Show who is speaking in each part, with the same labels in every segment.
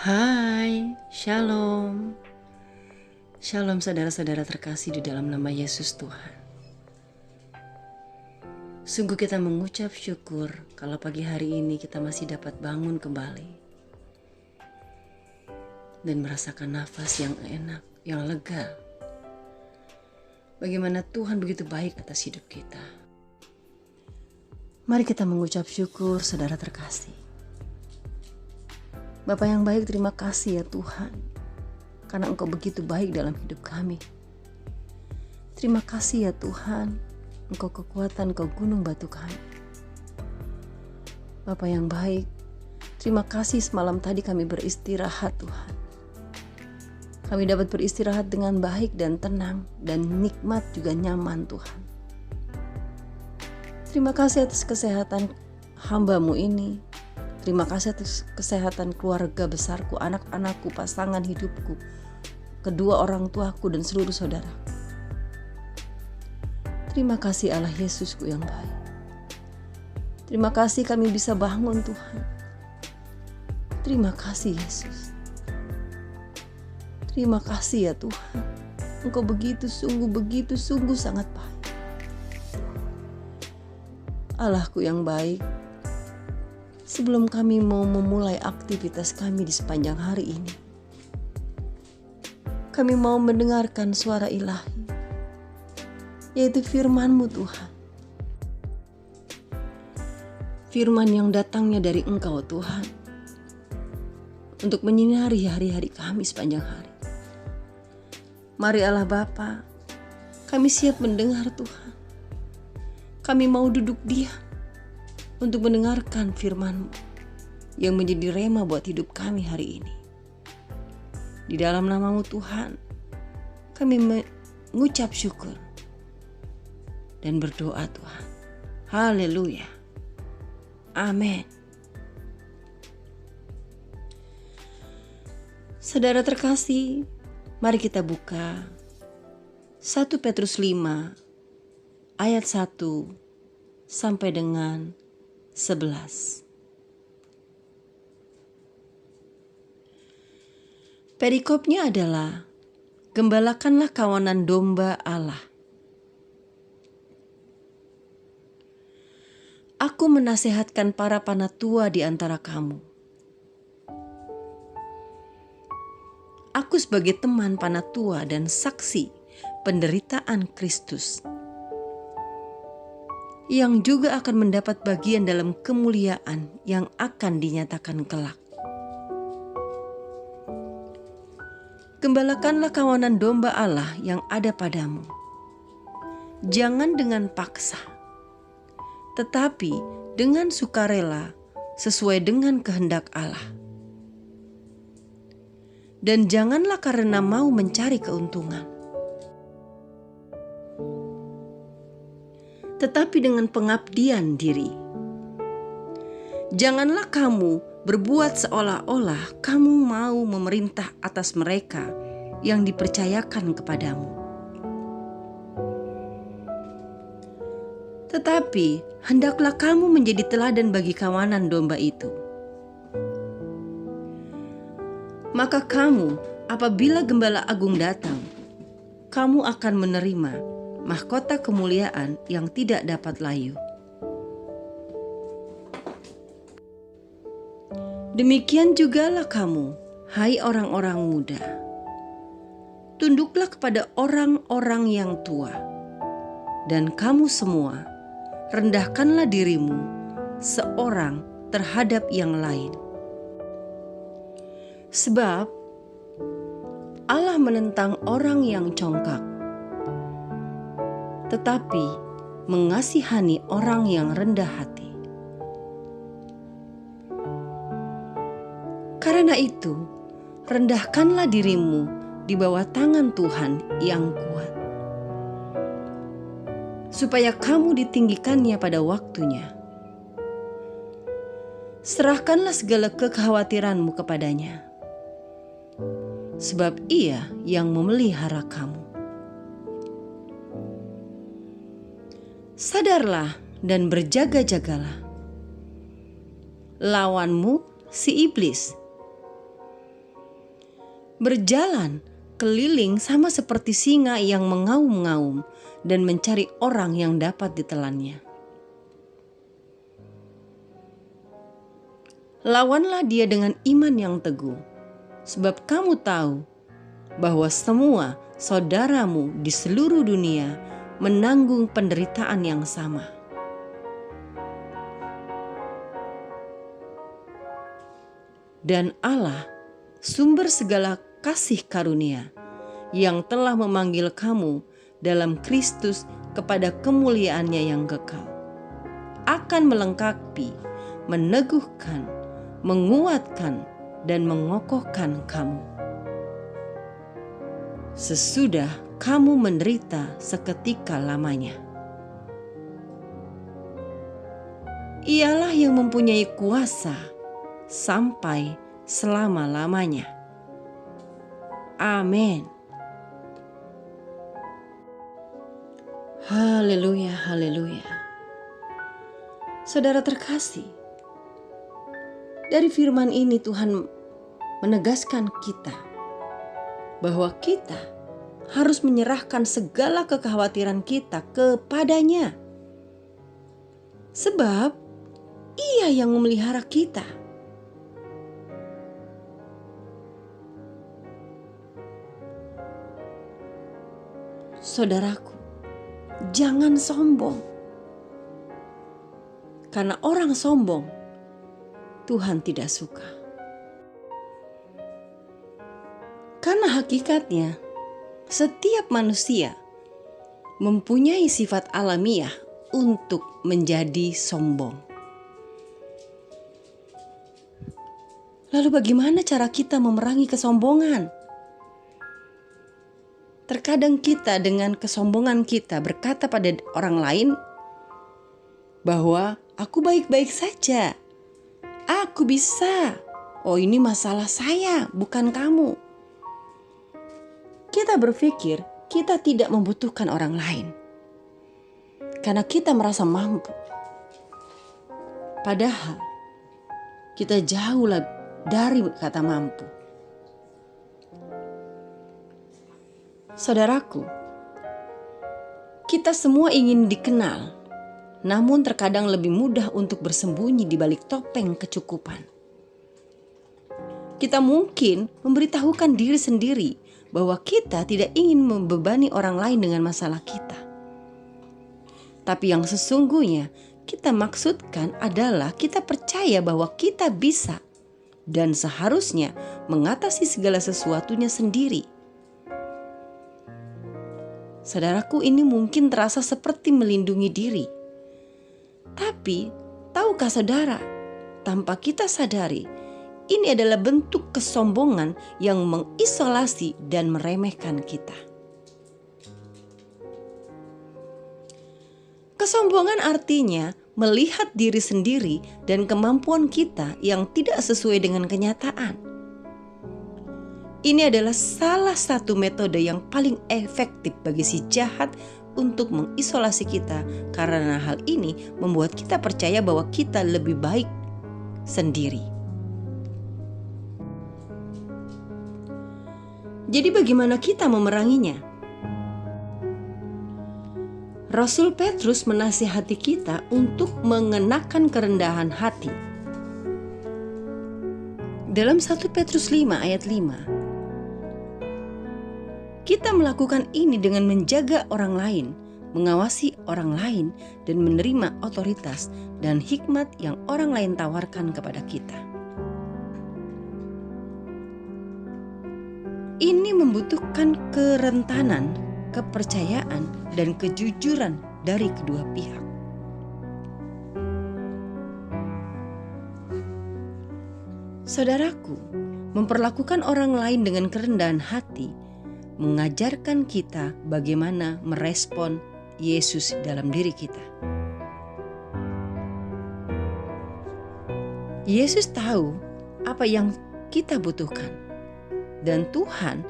Speaker 1: Hai, Shalom. Shalom saudara-saudara terkasih di dalam nama Yesus Tuhan. Sungguh kita mengucap syukur kalau pagi hari ini kita masih dapat bangun kembali dan merasakan nafas yang enak, yang lega. Bagaimana Tuhan begitu baik atas hidup kita. Mari kita mengucap syukur saudara terkasih. Bapa yang baik, terima kasih ya Tuhan, karena Engkau begitu baik dalam hidup kami. Terima kasih ya Tuhan, Engkau kekuatan, Engkau gunung batu kami. Bapa yang baik, terima kasih semalam tadi kami beristirahat Tuhan. Kami dapat beristirahat dengan baik dan tenang dan nikmat juga nyaman Tuhan. Terima kasih atas kesehatan hamba-Mu ini. Terima kasih atas kesehatan keluarga besarku, anak-anakku, pasangan hidupku, kedua orang tuaku dan seluruh saudara. Terima kasih Allah Yesusku yang baik. Terima kasih kami bisa bangun Tuhan. Terima kasih Yesus. Terima kasih ya Tuhan. Engkau begitu sungguh sangat baik. Allahku yang baik. Sebelum kami mau memulai aktivitas kami di sepanjang hari ini, kami mau mendengarkan suara ilahi, yaitu firman-Mu Tuhan. Firman yang datangnya dari Engkau Tuhan, untuk menyinari hari-hari kami sepanjang hari. Mari Allah Bapa, kami siap mendengar Tuhan. Kami mau duduk diam untuk mendengarkan firman-Mu yang menjadi rema buat hidup kami hari ini. Di dalam nama-Mu Tuhan, kami mengucap syukur dan berdoa Tuhan. Haleluya. Amin. Saudara terkasih, mari kita buka 1 Petrus 5 ayat 1 sampai dengan 11. Perikopnya adalah, gembalakanlah kawanan domba Allah. Aku menasihatkan para panatua di antara kamu. Aku sebagai teman panatua dan saksi penderitaan Kristus, yang juga akan mendapat bagian dalam kemuliaan yang akan dinyatakan kelak. Gembalakanlah kawanan domba Allah yang ada padamu. Jangan dengan paksa, tetapi dengan sukarela sesuai dengan kehendak Allah. Dan janganlah karena mau mencari keuntungan, tetapi dengan pengabdian diri. Janganlah kamu berbuat seolah-olah kamu mau memerintah atas mereka yang dipercayakan kepadamu. Tetapi hendaklah kamu menjadi teladan bagi kawanan domba itu. Maka kamu, apabila Gembala Agung datang, kamu akan menerima mahkota kemuliaan yang tidak dapat layu. Demikian jugalah kamu, hai orang-orang muda. Tunduklah kepada orang-orang yang tua. Dan kamu semua, rendahkanlah dirimu seorang terhadap yang lain. Sebab Allah menentang orang yang congkak, tetapi mengasihani orang yang rendah hati. Karena itu, rendahkanlah dirimu di bawah tangan Tuhan yang kuat, supaya kamu ditinggikannya pada waktunya. Serahkanlah segala kekhawatiranmu kepadanya, sebab Ia yang memelihara kamu. Sadarlah dan berjaga-jagalah. Lawanmu si iblis, berjalan keliling sama seperti singa yang mengaum-ngaum dan mencari orang yang dapat ditelannya. Lawanlah dia dengan iman yang teguh, sebab kamu tahu bahwa semua saudaramu di seluruh dunia menanggung penderitaan yang sama. Dan Allah, sumber segala kasih karunia, yang telah memanggil kamu dalam Kristus kepada kemuliaannya yang kekal, akan melengkapi, meneguhkan, menguatkan, dan mengokohkan kamu. Sesudah kamu menderita seketika lamanya. Ialah yang mempunyai kuasa sampai selama-lamanya. Amin. Haleluya, haleluya. Saudara terkasih, dari firman ini Tuhan menegaskan kita bahwa kita harus menyerahkan segala kekhawatiran kita kepadanya. Sebab Ia yang memelihara kita. Saudaraku, jangan sombong. Karena orang sombong Tuhan tidak suka. Karena hakikatnya setiap manusia mempunyai sifat alamiah untuk menjadi sombong. Lalu bagaimana cara kita memerangi kesombongan? Terkadang kita dengan kesombongan kita berkata pada orang lain bahwa aku baik-baik saja. Aku bisa. Oh, ini masalah saya, bukan kamu. Kita berpikir kita tidak membutuhkan orang lain karena kita merasa mampu. Padahal kita jauhlah dari kata mampu. Saudaraku, kita semua ingin dikenal. Namun terkadang lebih mudah untuk bersembunyi di balik topeng kecukupan. Kita mungkin memberitahukan diri sendiri bahwa kita tidak ingin membebani orang lain dengan masalah kita. Tapi yang sesungguhnya kita maksudkan adalah kita percaya bahwa kita bisa dan seharusnya mengatasi segala sesuatunya sendiri. Saudaraku, ini mungkin terasa seperti melindungi diri. Tapi, tahukah saudara, tanpa kita sadari, ini adalah bentuk kesombongan yang mengisolasi dan meremehkan kita. Kesombongan artinya melihat diri sendiri dan kemampuan kita yang tidak sesuai dengan kenyataan. Ini adalah salah satu metode yang paling efektif bagi si jahat untuk mengisolasi kita, karena hal ini membuat kita percaya bahwa kita lebih baik sendiri. Jadi bagaimana kita memeranginya? Rasul Petrus menasihati kita untuk mengenakan kerendahan hati. Dalam 1 Petrus 5 ayat 5, kita melakukan ini dengan menjaga orang lain, mengawasi orang lain, dan menerima otoritas dan hikmat yang orang lain tawarkan kepada kita. Ini membutuhkan kerentanan, kepercayaan, dan kejujuran dari kedua pihak. Saudaraku, memperlakukan orang lain dengan kerendahan hati mengajarkan kita bagaimana merespon Yesus dalam diri kita. Yesus tahu apa yang kita butuhkan, dan Tuhan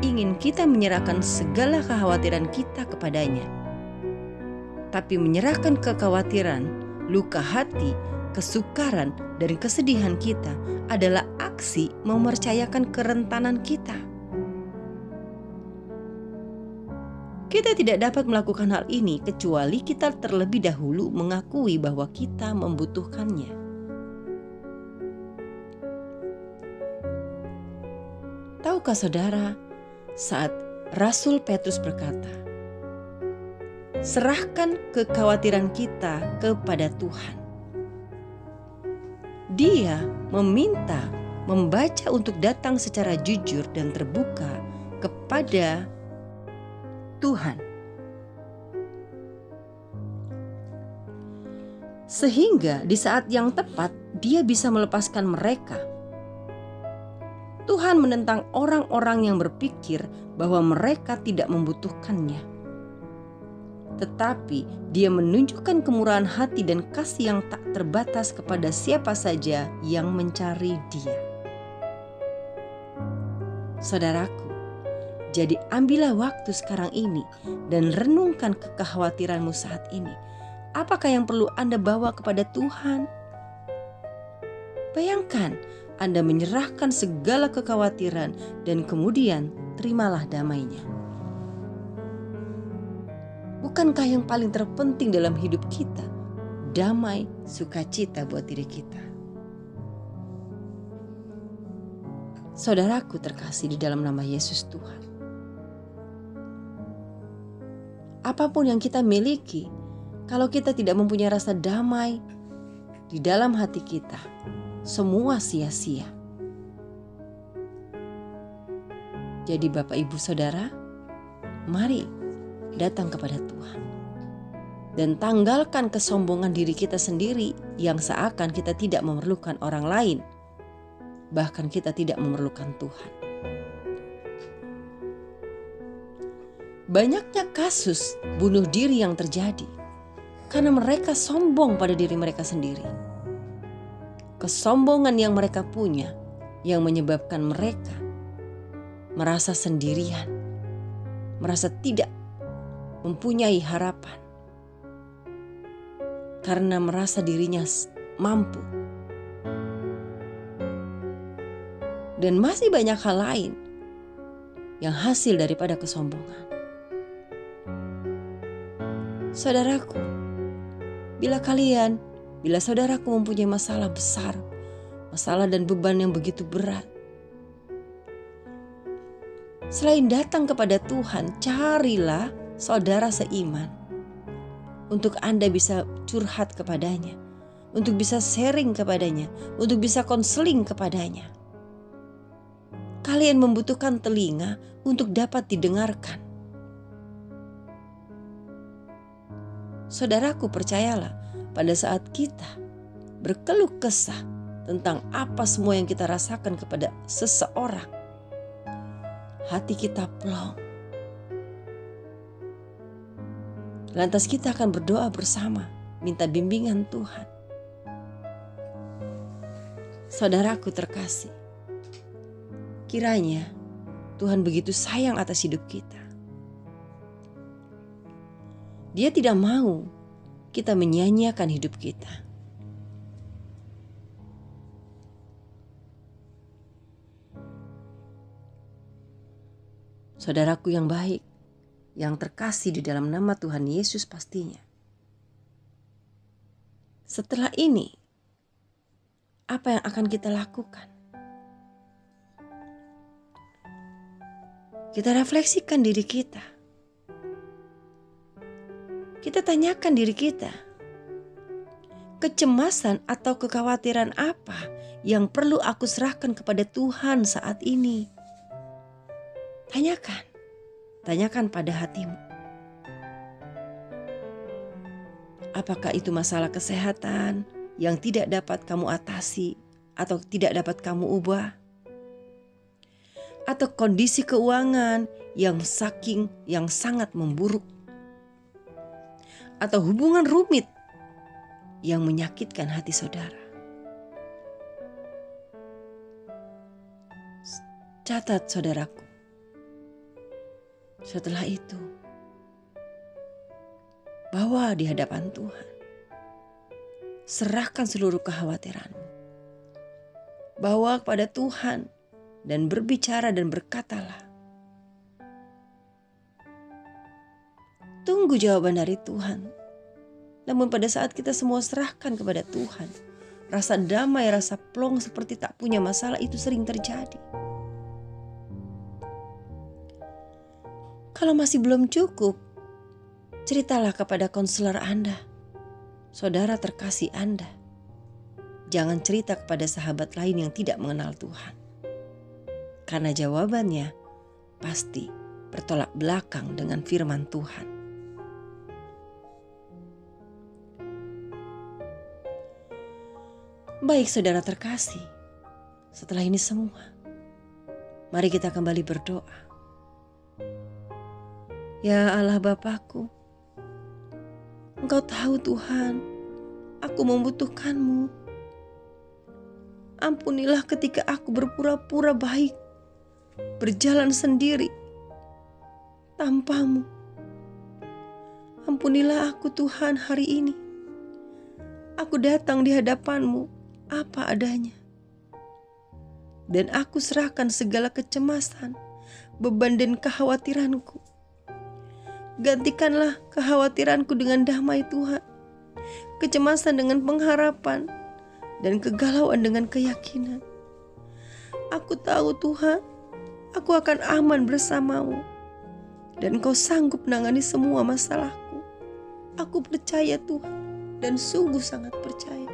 Speaker 1: ingin kita menyerahkan segala kekhawatiran kita kepadanya. Tapi menyerahkan kekhawatiran, luka hati, kesukaran, dan kesedihan kita adalah aksi mempercayakan kerentanan kita. Kita tidak dapat melakukan hal ini kecuali kita terlebih dahulu mengakui bahwa kita membutuhkannya. Tahukah saudara, saat Rasul Petrus berkata, "Serahkan kekhawatiran kita kepada Tuhan." Dia meminta membaca untuk datang secara jujur dan terbuka kepada Tuhan, sehingga di saat yang tepat dia bisa melepaskan mereka. Tuhan menentang orang-orang yang berpikir bahwa mereka tidak membutuhkannya, tetapi dia menunjukkan kemurahan hati dan kasih yang tak terbatas kepada siapa saja yang mencari Dia. Saudaraku, jadi ambillah waktu sekarang ini dan renungkan kekhawatiranmu saat ini. Apakah yang perlu Anda bawa kepada Tuhan? Bayangkan Anda menyerahkan segala kekhawatiran dan kemudian terimalah damai-Nya. Bukankah yang paling terpenting dalam hidup kita damai, sukacita buat diri kita? Saudaraku terkasih di dalam nama Yesus Tuhan, apapun yang kita miliki, kalau kita tidak mempunyai rasa damai di dalam hati kita, semua sia-sia. Jadi Bapak Ibu Saudara, mari datang kepada Tuhan dan tanggalkan kesombongan diri kita sendiri yang seakan kita tidak memerlukan orang lain, bahkan kita tidak memerlukan Tuhan. Banyaknya kasus bunuh diri yang terjadi karena mereka sombong pada diri mereka sendiri. Kesombongan yang mereka punya yang menyebabkan mereka merasa sendirian, merasa tidak mempunyai harapan karena merasa dirinya mampu. Dan masih banyak hal lain yang hasil daripada kesombongan. Saudaraku, bila saudaraku mempunyai masalah besar, masalah dan beban yang begitu berat, selain datang kepada Tuhan, carilah saudara seiman untuk Anda bisa curhat kepadanya, untuk bisa sharing kepadanya, untuk bisa konseling kepadanya. Kalian membutuhkan telinga untuk dapat didengarkan. Saudaraku, percayalah, pada saat kita berkeluh kesah tentang apa semua yang kita rasakan kepada seseorang, hati kita plong. Lantas kita akan berdoa bersama, minta bimbingan Tuhan. Saudaraku terkasih, kiranya Tuhan begitu sayang atas hidup kita. Dia tidak mau kita menyia-nyiakan hidup kita. Saudaraku yang baik, yang terkasih di dalam nama Tuhan Yesus pastinya. Setelah ini, apa yang akan kita lakukan? Kita refleksikan diri kita. Kita tanyakan diri kita, kecemasan atau kekhawatiran apa yang perlu aku serahkan kepada Tuhan saat ini? Tanyakan pada hatimu. Apakah itu masalah kesehatan yang tidak dapat kamu atasi atau tidak dapat kamu ubah? Atau kondisi keuangan yang sangat memburuk? Atau hubungan rumit yang menyakitkan hati saudara? Catat saudaraku. Setelah itu, bawa di hadapan Tuhan. Serahkan seluruh kekhawatiranmu. Bawa kepada Tuhan dan berbicara dan berkatalah, menunggu jawaban dari Tuhan. Namun pada saat kita semua serahkan kepada Tuhan, rasa damai, rasa plong seperti tak punya masalah itu sering terjadi. Kalau masih belum cukup, ceritalah kepada konselor Anda, saudara terkasih Anda. Jangan cerita kepada sahabat lain yang tidak mengenal Tuhan. Karena jawabannya pasti bertolak belakang dengan firman Tuhan. Baik saudara terkasih, setelah ini semua, mari kita kembali berdoa. Ya Allah Bapakku, Engkau tahu Tuhan, aku membutuhkan-Mu. Ampunilah ketika aku berpura-pura baik, berjalan sendiri, tanpa-Mu. Ampunilah aku Tuhan hari ini. Aku datang di hadapan-Mu apa adanya. Dan aku serahkan segala kecemasan, beban dan kekhawatiranku. Gantikanlah kekhawatiranku dengan damai Tuhan, kecemasan dengan pengharapan, dan kegalauan dengan keyakinan. Aku tahu Tuhan, aku akan aman bersama-Mu, dan Engkau sanggup menangani semua masalahku. Aku percaya Tuhan, dan sungguh sangat percaya.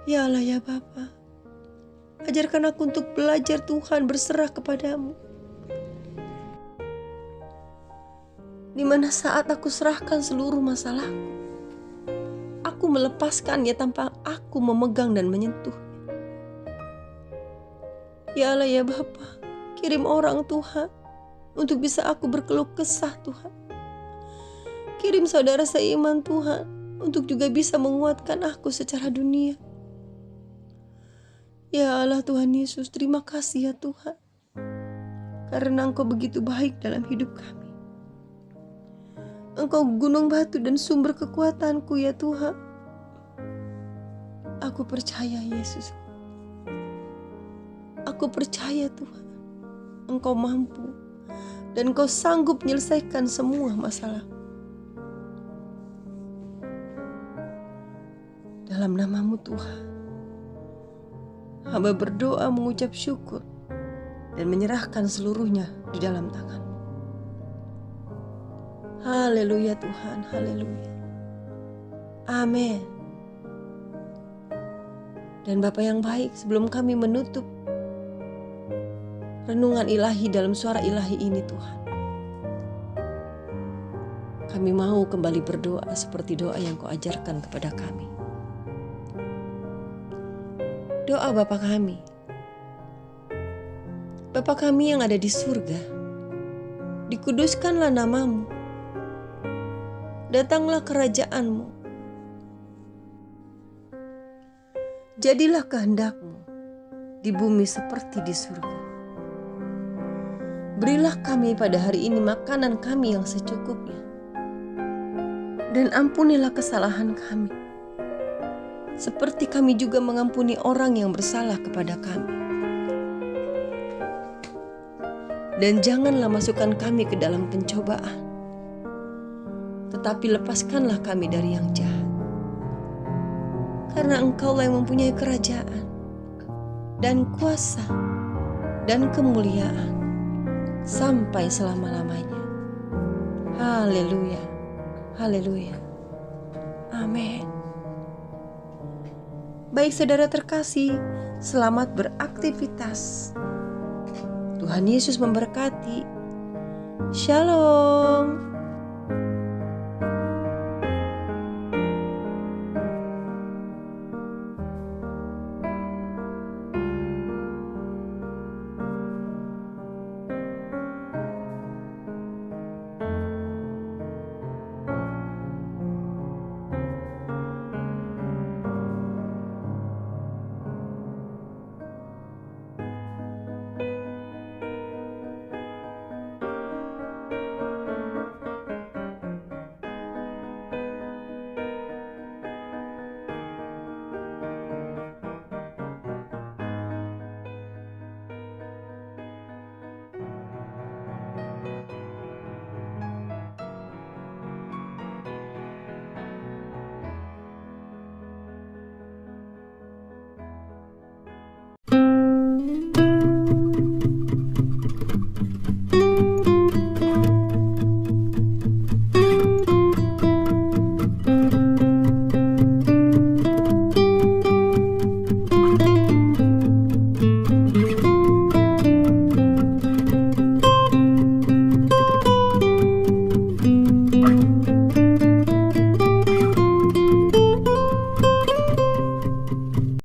Speaker 1: Ya Allah ya Bapa, ajarkan aku untuk belajar Tuhan berserah kepada-Mu. Di mana saat aku serahkan seluruh masalahku, aku melepaskannya tanpa aku memegang dan menyentuh. Ya Allah ya Bapa, kirim orang Tuhan untuk bisa aku berkeluh kesah Tuhan. Kirim saudara seiman Tuhan untuk juga bisa menguatkan aku secara dunia. Ya Allah Tuhan Yesus, terima kasih ya Tuhan, karena Engkau begitu baik dalam hidup kami. Engkau gunung batu dan sumber kekuatanku ya Tuhan. Aku percaya Yesus. Aku percaya Tuhan, Engkau mampu dan Engkau sanggup menyelesaikan semua masalah. Dalam nama-Mu Tuhan, hamba berdoa mengucap syukur dan menyerahkan seluruhnya di dalam tangan-Mu. Haleluya Tuhan, haleluya. Amin. Dan Bapa yang baik, sebelum kami menutup renungan ilahi dalam suara ilahi ini Tuhan, kami mau kembali berdoa seperti doa yang Kau ajarkan kepada kami. Doa Bapa kami. Bapa kami yang ada di surga, dikuduskanlah nama-Mu. Datanglah kerajaan-Mu. Jadilah kehendak-Mu di bumi seperti di surga. Berilah kami pada hari ini makanan kami yang secukupnya. Dan ampunilah kesalahan kami, seperti kami juga mengampuni orang yang bersalah kepada kami. Dan janganlah masukkan kami ke dalam pencobaan, tetapi lepaskanlah kami dari yang jahat. Karena Engkaulah yang mempunyai kerajaan dan kuasa dan kemuliaan sampai selama-lamanya. Haleluya, haleluya, amin. Baik saudara terkasih, selamat beraktivitas. Tuhan Yesus memberkati. Shalom.